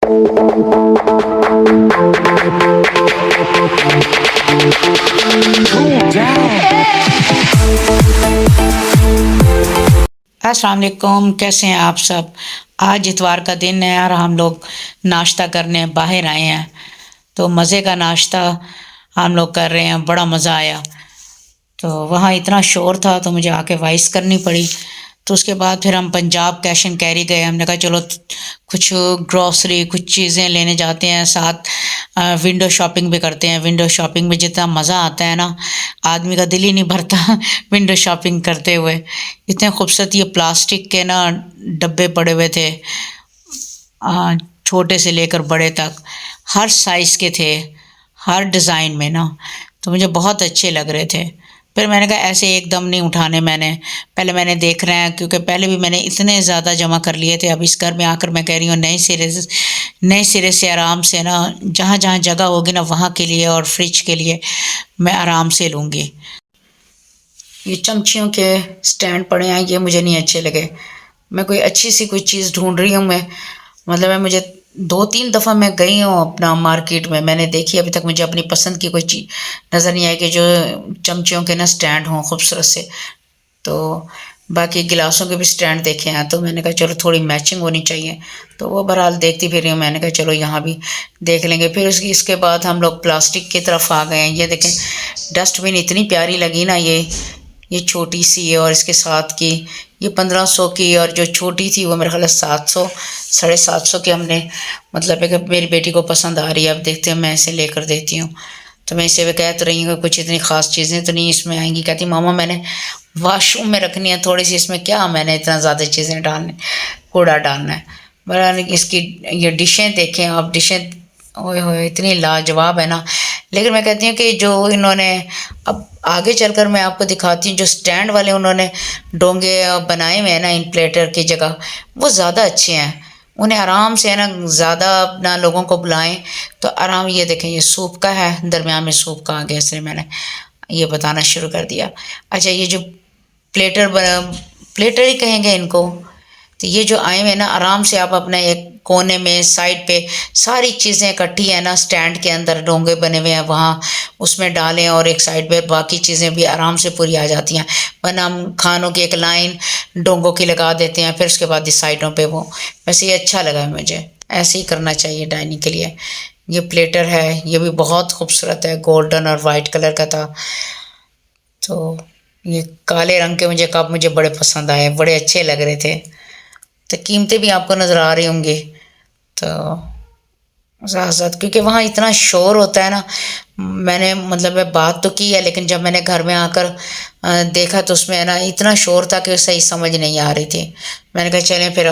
अस्सलाम वालेकुम, कैसे हैं आप सब। आज इतवार का दिन है और हम लोग नाश्ता करने बाहर आए हैं। तो मज़े का नाश्ता हम लोग कर रहे हैं, बड़ा मज़ा आया। तो वहाँ इतना शोर था तो मुझे आके वॉइस करनी पड़ी। तो उसके बाद फिर हम पंजाब कैश एंड कैरी गए। हमने कहा चलो कुछ ग्रॉसरी, कुछ चीज़ें लेने जाते हैं, साथ विंडो शॉपिंग भी करते हैं। विंडो शॉपिंग में जितना मज़ा आता है ना, आदमी का दिल ही नहीं भरता विंडो शॉपिंग करते हुए। इतने खूबसूरत ये प्लास्टिक के ना डब्बे पड़े हुए थे, छोटे से लेकर बड़े तक, हर साइज़ के थे, हर डिज़ाइन में ना। तो मुझे बहुत अच्छे लग रहे थे। फिर मैंने कहा ऐसे एकदम नहीं उठाने, पहले मैंने देख रहे हैं, क्योंकि पहले भी मैंने इतने ज़्यादा जमा कर लिए थे। अब इस घर में आकर मैं कह रही हूँ नए सिरे से आराम से ना, जहाँ जहाँ जगह होगी ना वहाँ के लिए और फ्रिज के लिए मैं आराम से लूँगी। ये चमचियों के स्टैंड पड़े हैं, ये मुझे नहीं अच्छे लगे। मैं कोई अच्छी सी कोई चीज़ ढूंढ रही हूँ। मुझे 2-3 दफ़ा मैं गई हूँ अपना मार्केट में, मैंने देखी, अभी तक मुझे अपनी पसंद की कोई चीज़ नज़र नहीं आई कि जो चमचियों के ना स्टैंड हों खूबसूरत से। तो बाकी गिलासों के भी स्टैंड देखे हैं, तो मैंने कहा चलो थोड़ी मैचिंग होनी चाहिए। तो वो बहरहाल देखती फिर रही हूँ, मैंने कहा चलो यहाँ भी देख लेंगे। फिर इसके बाद हम लोग प्लास्टिक की तरफ आ गए हैं। ये देखें, डस्टबिन इतनी प्यारी लगी ना, ये छोटी सी है और इसके साथ की ये 1500 की, और जो छोटी थी वो मेरे ख्याल 700 750 की। हमने मतलब है कि मेरी बेटी को पसंद आ रही है, अब देखते हैं, मैं इसे लेकर देती हूँ। तो मैं इसे कह तो रही हूँ कि कुछ इतनी ख़ास चीज़ें तो नहीं इसमें आएंगी। कहती मामा मैंने वॉशरूम में रखनी है थोड़ी सी, इसमें क्या मैंने इतना ज़्यादा चीज़ें डालने, कूड़ा डालना है। बड़ा इसकी ये डिशें देखें आप, डिशें ओए होए इतनी लाजवाब है ना। लेकिन मैं कहती हूँ कि जो इन्होंने, अब आगे चलकर मैं आपको दिखाती हूँ, जो स्टैंड वाले उन्होंने डोंगे बनाए हुए हैं ना इन प्लेटर की जगह, वो ज़्यादा अच्छे हैं। उन्हें आराम से है ना, ज़्यादा अपना लोगों को बुलाएं तो आराम। ये देखें, ये सूप का है, दरमियान में सूप का आ गया, इसलिए मैंने ये बताना शुरू कर दिया। अच्छा, ये जो प्लेटर ही कहेंगे इनको, तो ये जो आए हुए ना, आराम से आप अपने एक कोने में साइड पे सारी चीज़ें इकट्ठी है ना, स्टैंड के अंदर डोंगे बने हुए हैं, वहाँ उसमें डालें और एक साइड पे बाकी चीज़ें भी आराम से पूरी आ जाती हैं। वरना हम खानों की एक लाइन डोंगों की लगा देते हैं, फिर उसके बाद इस साइडों पे वो। वैसे ये अच्छा लगा है मुझे, ऐसे ही करना चाहिए डाइनिंग के लिए। ये प्लेटर है, ये भी बहुत खूबसूरत है, गोल्डन और वाइट कलर का था। तो ये काले रंग के मुझे कप मुझे बड़े पसंद आए, बड़े अच्छे लग रहे थे। तो कीमतें भी आपको नज़र आ रही होंगी। तो साथ साथ, क्योंकि वहाँ इतना शोर होता है ना, मैंने मतलब बात तो की है, लेकिन जब मैंने घर में आकर देखा तो उसमें है ना इतना शोर था कि सही समझ नहीं आ रही थी। मैंने कहा चलें फिर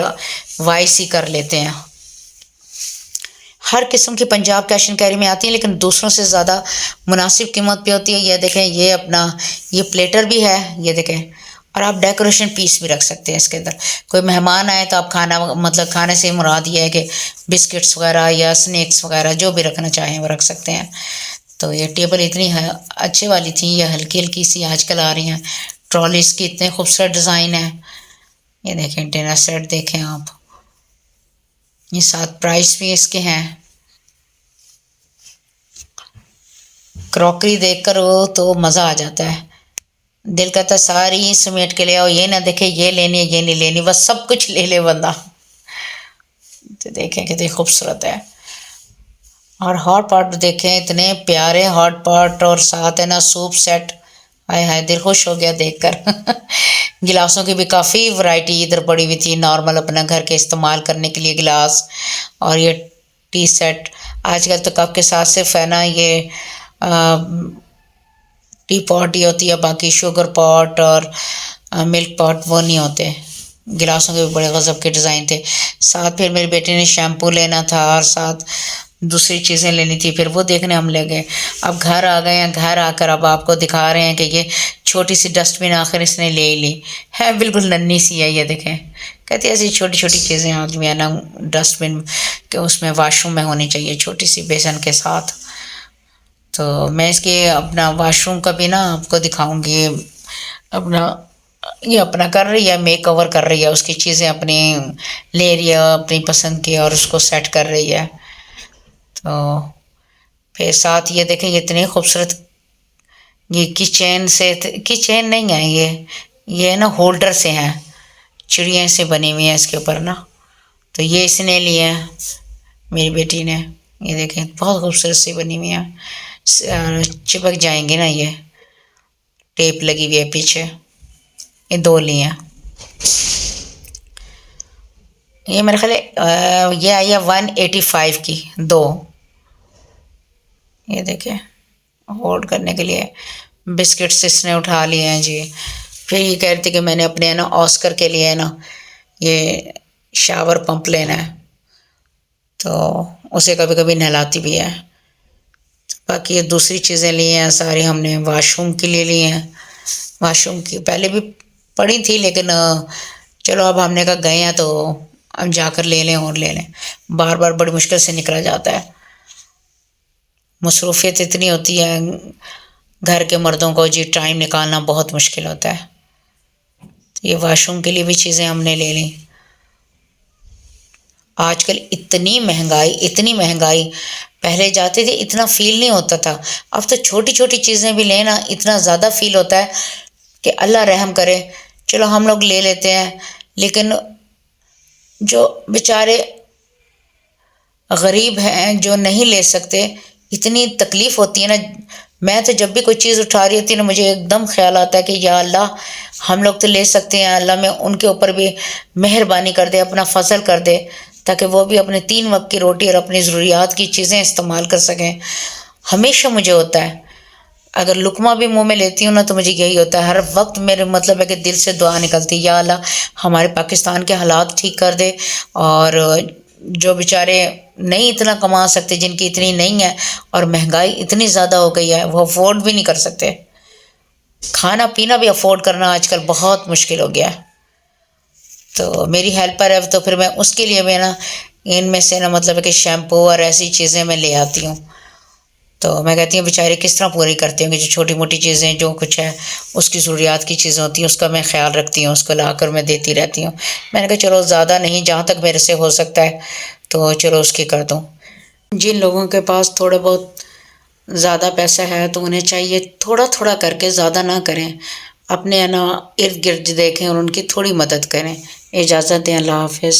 वॉइस ही कर लेते हैं। हर किस्म की पंजाब कैश एंड कैरी में आती है, लेकिन दूसरों से ज़्यादा मुनासिब कीमत पे होती है। ये देखें, ये अपना ये प्लेटर भी है, ये देखें। और आप डेकोरेशन पीस भी रख सकते हैं इसके अंदर। कोई मेहमान आए तो आप खाना, मतलब खाने से मुराद ये है कि बिस्किट्स वगैरह या स्नैक्स वगैरह जो भी रखना चाहें वो रख सकते हैं। तो ये टेबल इतनी अच्छे वाली थी, ये हल्की हल्की सी आजकल आ रही हैं। ट्रॉलीज की इतने खूबसूरत डिज़ाइन है। ये देखें, डिनर सेट देखें आप, ये साथ प्राइस भी इसके हैं। क्रॉकरी देखकर वो तो मज़ा आ जाता है, दिल कहता है सारी समेट के ले आओ, ये ना देखे ये लेनी है ये नहीं लेनी, बस सब कुछ ले ले बंदा। तो देखें कितनी खूबसूरत है। और हॉट पॉट देखें, इतने प्यारे हॉट पॉट, और साथ है ना सूप सेट। हाय हाय, दिल खुश हो गया देखकर गिलासों की भी काफ़ी वैरायटी इधर पड़ी हुई थी, नॉर्मल अपना घर के इस्तेमाल करने के लिए गिलास। और ये टी सेट, आजकल तो कप के साथ सिर्फ है ना ये टी पॉट ही होती है, बाकी शुगर पॉट और मिल्क पॉट वो नहीं होते। गिलासों के भी बड़े गज़ब के डिज़ाइन थे। साथ फिर मेरी बेटी ने शैम्पू लेना था और साथ दूसरी चीज़ें लेनी थी, फिर वो देखने हम ले गए। अब घर आ गए हैं, घर आकर अब आपको दिखा रहे हैं कि ये छोटी सी डस्टबिन आखिर इसने ले ली है, बिल्कुल नन्ही सी है। ये देखें, कहती है ऐसी छोटी छोटी चीज़ें आदमी है ना डस्टबिन के उसमें वॉशरूम में होनी चाहिए, छोटी सी बेसन के साथ। तो मैं इसके अपना वॉशरूम का भी ना आपको दिखाऊंगी, अपना یہ اپنا کر رہی ہے، میک اوور کر رہی ہے، اس کی چیزیں اپنی لے رہی ہے اپنی پسند کی اور اس کو سیٹ کر رہی ہے. تو پھر ساتھ یہ دیکھیں یہ اتنے خوبصورت یہ کی چین سے، کی چین نہیں ہے یہ نا ہولڈر سے ہیں، چڑیاں سے بنی ہوئی ہیں اس کے اوپر نا. تو یہ اس نے لیا ہے میری بیٹی نے. یہ دیکھیں بہت خوبصورت سی بنی ہوئی ہیں، چپک جائیں گے نا. یہ ٹیپ لگی ہوئی ہے پیچھے. یہ 2 لی ہیں. یہ میرے خیال ہے یہ آئی ہے 185 کی 2. یہ دیکھیں ہولڈ کرنے کے لیے بسکٹس اس نے اٹھا لیے ہیں جی. پھر یہ کہہ رہی تھی کہ میں نے اپنے نا آسکر کے لیے نا یہ شاور پمپ لینا ہے، تو اسے کبھی کبھی نہلاتی بھی ہے. باقی یہ دوسری چیزیں لی ہیں ساری ہم نے واش روم کے لیے لی ہیں. واش روم کی پہلے بھی پڑی تھی لیکن چلو اب ہم نے کہا گئے ہیں تو اب جا کر لے لیں اور لے لیں. بار بار بڑی مشکل سے نکلا جاتا ہے، مصروفیت اتنی ہوتی ہے گھر کے مردوں کو جی، ٹائم نکالنا بہت مشکل ہوتا ہے. یہ واش روم کے لیے بھی چیزیں ہم نے لے لیں. آج کل اتنی مہنگائی، پہلے جاتے تھے اتنا فیل نہیں ہوتا تھا، اب تو چھوٹی چھوٹی چیزیں بھی لینا اتنا زیادہ فیل ہوتا ہے کہ اللہ رحم کرے. چلو ہم لوگ لے لیتے ہیں، لیکن جو بیچارے غریب ہیں جو نہیں لے سکتے اتنی تکلیف ہوتی ہے نا. میں تو جب بھی کوئی چیز اٹھا رہی ہوتی ہے نا مجھے ایک دم خیال آتا ہے کہ یا اللہ ہم لوگ تو لے سکتے ہیں، اللہ میں ان کے اوپر بھی مہربانی کر دے، اپنا فضل کر دے تاکہ وہ بھی اپنے 3 وقت کی روٹی اور اپنی ضروریات کی چیزیں استعمال کر سکیں. ہمیشہ مجھے ہوتا ہے اگر لقمہ بھی منہ میں لیتی ہوں نا تو مجھے یہی ہوتا ہے ہر وقت. میرے مطلب ہے کہ دل سے دعا نکلتی یا اللہ ہمارے پاکستان کے حالات ٹھیک کر دے، اور جو بیچارے نہیں اتنا کما سکتے، جن کی اتنی نہیں ہے اور مہنگائی اتنی زیادہ ہو گئی ہے وہ افورڈ بھی نہیں کر سکتے. کھانا پینا بھی افورڈ کرنا آج کل بہت مشکل ہو گیا ہے. تو میری ہیلپر ہے تو پھر میں اس کے لیے میں نا ان میں سے نا مطلب ہے کہ شیمپو اور ایسی چیزیں میں لے آتی ہوں. تو میں کہتی ہوں بیچارے کس طرح پوری کرتے ہوں گے، جو چھوٹی موٹی چیزیں جو کچھ ہے اس کی ضروریات کی چیزیں ہوتی ہیں اس کا میں خیال رکھتی ہوں، اس کو لا کر میں دیتی رہتی ہوں. میں نے کہا چلو زیادہ نہیں، جہاں تک میرے سے ہو سکتا ہے تو چلو اس کی کر دوں. جن لوگوں کے پاس تھوڑا بہت زیادہ پیسہ ہے تو انہیں چاہیے تھوڑا تھوڑا کر کے، زیادہ نہ کریں، اپنے نا ارد گرد دیکھیں اور ان کی تھوڑی مدد کریں. اجازت دیں، اللہ حافظ.